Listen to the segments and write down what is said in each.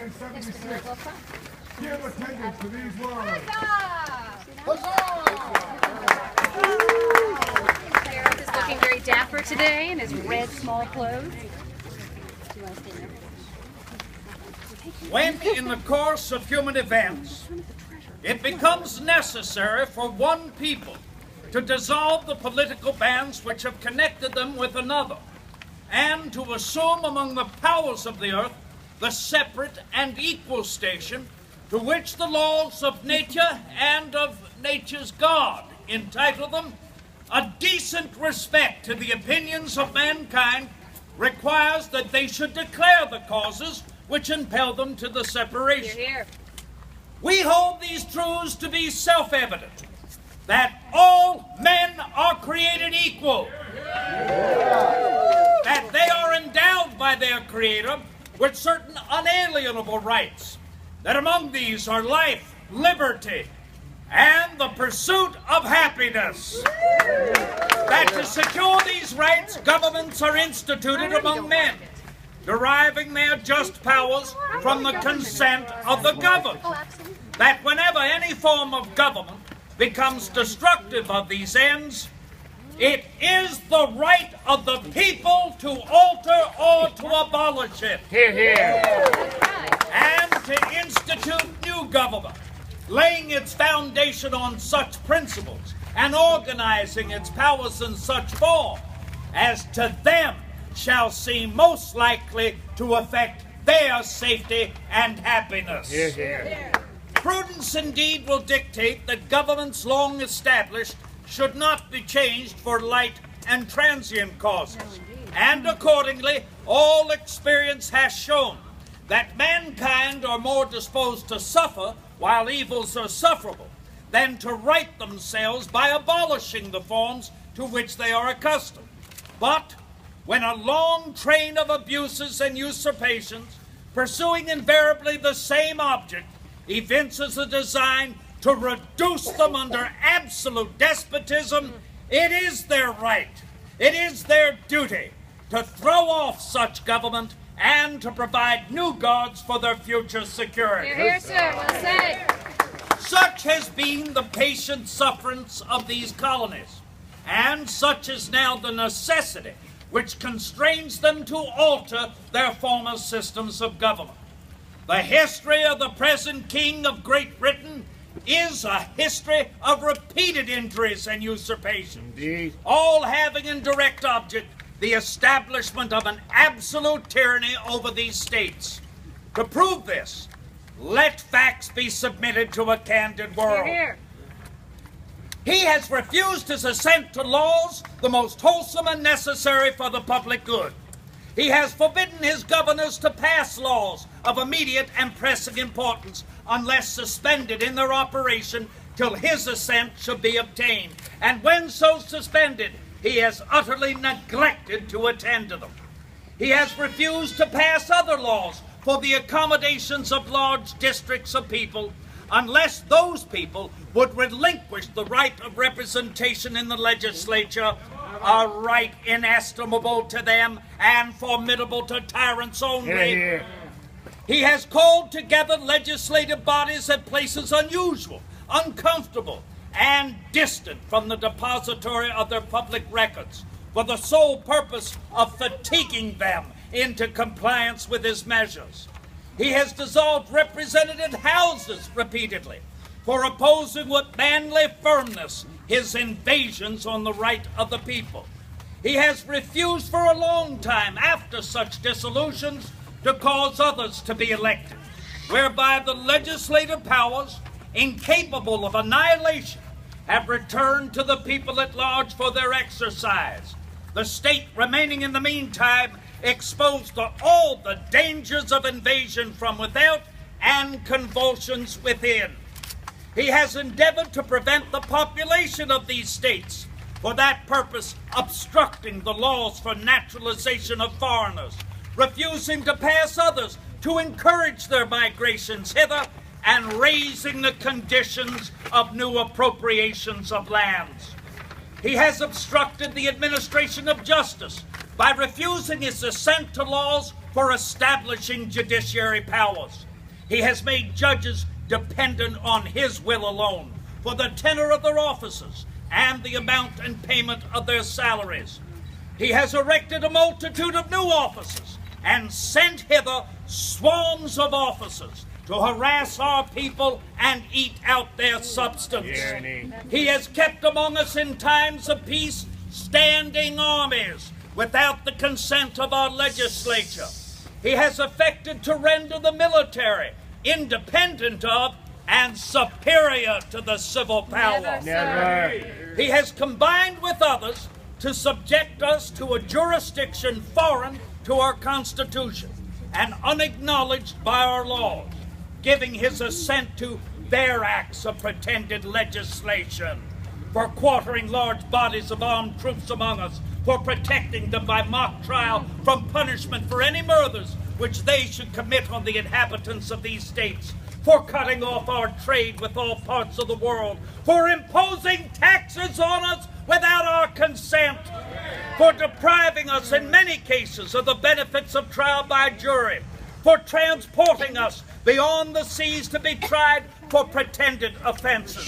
1876. Give attendance to these words. Sheriff is looking very dapper today in his red small clothes. When in the course of human events, it becomes necessary for one people to dissolve the political bands which have connected them with another, and to assume among the powers of the earth the separate and equal station to which the laws of nature and of nature's God entitle them, a decent respect to the opinions of mankind requires that they should declare the causes which impel them to the separation. Hear, hear. We hold these truths to be self-evident, that all men are created equal, that they are endowed by their Creator with certain unalienable rights, that among these are life, liberty, and the pursuit of happiness. That to secure these rights, governments are instituted among men, deriving their just powers from the consent of the governed. That whenever any form of government becomes destructive of these ends, it is the right of the people to alter or to abolish it. Hear, hear. And to institute new government, laying its foundation on such principles and organizing its powers in such form as to them shall seem most likely to affect their safety and happiness. Hear, hear. Prudence indeed will dictate that governments long established should not be changed for light and transient causes. And accordingly, all experience has shown that mankind are more disposed to suffer while evils are sufferable than to right themselves by abolishing the forms to which they are accustomed. But when a long train of abuses and usurpations, pursuing invariably the same object, evinces a design to reduce them under absolute despotism, it is their right, it is their duty to throw off such government and to provide new gods for their future security. Hear, hear, sir. Well said. Such has been the patient sufferance of these colonies, and such is now the necessity which constrains them to alter their former systems of government. The history of the present King of Great Britain is a history of repeated injuries and usurpations, Indeed. all having in direct object the establishment of an absolute tyranny over these states. To prove this, let facts be submitted to a candid world. Hear, hear. He has refused his assent to laws the most wholesome and necessary for the public good. He has forbidden his governors to pass laws of immediate and pressing importance unless suspended in their operation till his assent should be obtained. And when so suspended, he has utterly neglected to attend to them. He has refused to pass other laws for the accommodations of large districts of people unless those people would relinquish the right of representation in the legislature, a right inestimable to them and formidable to tyrants only. Hear, hear. He has called together legislative bodies at places unusual, uncomfortable, and distant from the depository of their public records, for the sole purpose of fatiguing them into compliance with his measures. He has dissolved representative houses repeatedly for opposing with manly firmness his invasions on the right of the people. He has refused for a long time after such dissolutions to cause others to be elected, whereby the legislative powers, incapable of annihilation, have returned to the people at large for their exercise, the state remaining in the meantime exposed to all the dangers of invasion from without and convulsions within. He has endeavored to prevent the population of these states, for that purpose obstructing the laws for naturalization of foreigners, refusing to pass others to encourage their migrations hither, and raising the conditions of new appropriations of lands. He has obstructed the administration of justice by refusing his assent to laws for establishing judiciary powers. He has made judges dependent on his will alone for the tenure of their offices and the amount and payment of their salaries. He has erected a multitude of new offices and sent hither swarms of officers to harass our people and eat out their substance. He has kept among us in times of peace standing armies without the consent of our legislature. He has affected to render the military independent of and superior to the civil power. He has combined with others to subject us to a jurisdiction foreign to our Constitution and unacknowledged by our laws, giving his assent to their acts of pretended legislation, for quartering large bodies of armed troops among us, for protecting them by mock trial from punishment for any murders which they should commit on the inhabitants of these states, for cutting off our trade with all parts of the world, for imposing taxes on us without our consent, for depriving us in many cases of the benefits of trial by jury, for transporting us beyond the seas to be tried for pretended offenses,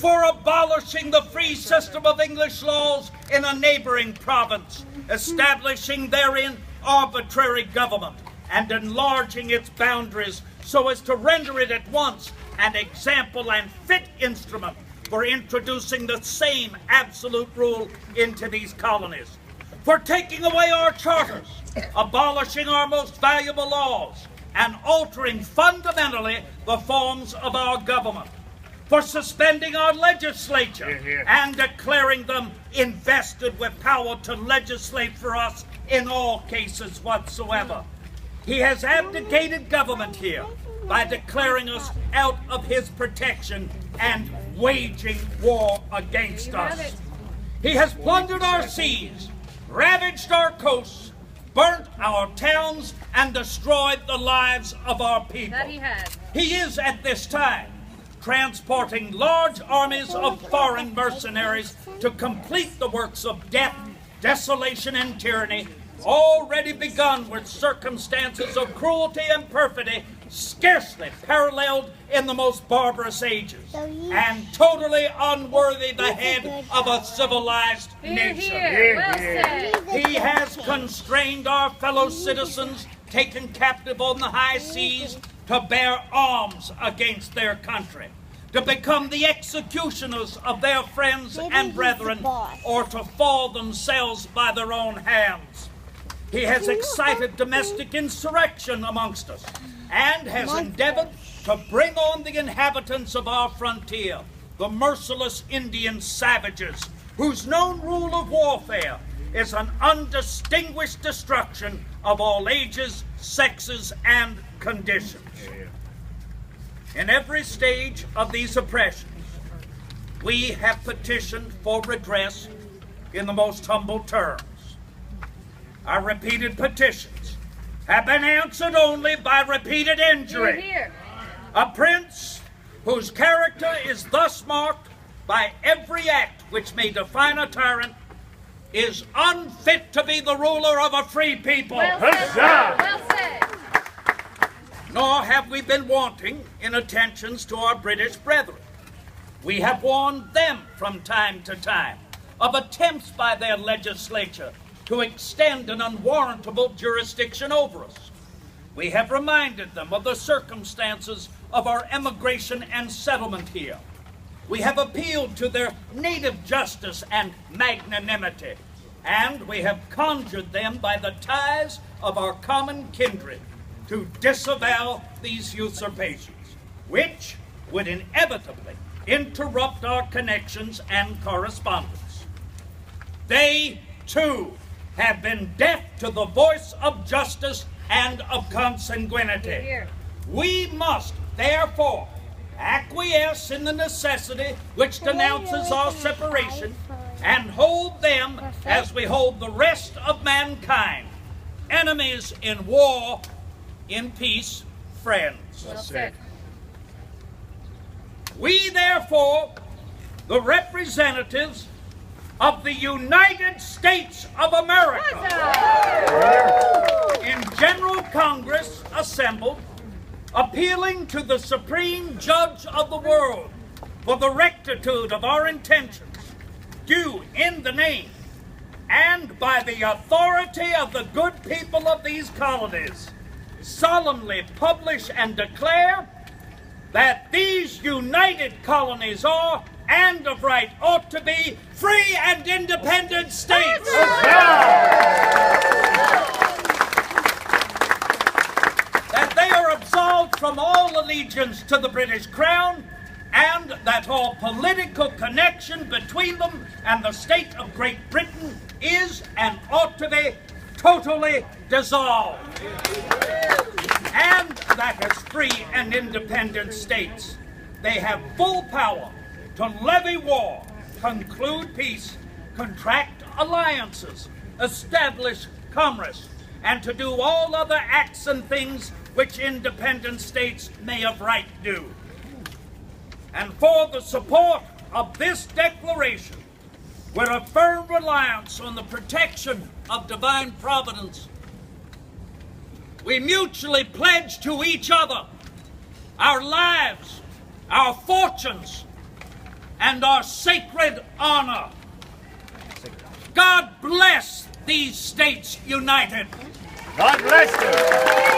for abolishing the free system of English laws in a neighboring province, establishing therein arbitrary government, and enlarging its boundaries so as to render it at once an example and fit instrument for introducing the same absolute rule into these colonies, for taking away our charters, abolishing our most valuable laws, and altering fundamentally the forms of our government, for suspending our legislature and declaring them invested with power to legislate for us in all cases whatsoever. He has abdicated government here by declaring us out of his protection and waging war against us. He has plundered our seas, ravaged our coasts, burnt our towns, and destroyed the lives of our people. That he has. He is at this time transporting large armies of foreign mercenaries to complete the works of death, desolation, and tyranny, already begun with circumstances of cruelty and perfidy scarcely paralleled in the most barbarous ages, and totally unworthy the head of a civilized nation. Well said. He has constrained our fellow citizens taken captive on the high seas to bear arms against their country, to become the executioners of their friends and brethren, or to fall themselves by their own hands. He has excited domestic insurrection amongst us, and has endeavored to bring on the inhabitants of our frontier the merciless Indian savages, whose known rule of warfare is an undistinguished destruction of all ages, sexes, and conditions. In every stage of these oppressions, we have petitioned for redress in the most humble terms. Our repeated petitions have been answered only by repeated injury. A prince whose character is thus marked by every act which may define a tyrant is unfit to be the ruler of a free people. Well said. Well said. Nor have we been wanting in attentions to our British brethren. We have warned them from time to time of attempts by their legislature to extend an unwarrantable jurisdiction over us. We have reminded them of the circumstances of our emigration and settlement here. We have appealed to their native justice and magnanimity, and we have conjured them by the ties of our common kindred to disavow these usurpations, which would inevitably interrupt our connections and correspondence. They, too, have been deaf to the voice of justice and of consanguinity. We must, therefore, acquiesce in the necessity which denounces our separation, and hold them as we hold the rest of mankind, enemies in war, in peace, friends. Well said. We, therefore, the representatives of the United States of America, in General Congress assembled appealing to the supreme judge of the world for the rectitude of our intentions, do in the name and by the authority of the good people of these colonies solemnly publish and declare that these united colonies are, and of right ought to be, free and independent states. That they are absolved from all allegiance to the British Crown, and that all political connection between them and the state of Great Britain is and ought to be totally dissolved. And that as free and independent states, they have full power to levy war, conclude peace, contract alliances, establish commerce, and to do all other acts and things which independent states may of right do. And for the support of this declaration, with a firm reliance on the protection of divine providence, we mutually pledge to each other our lives, our fortunes, and our sacred honor. God bless these states united. God bless you.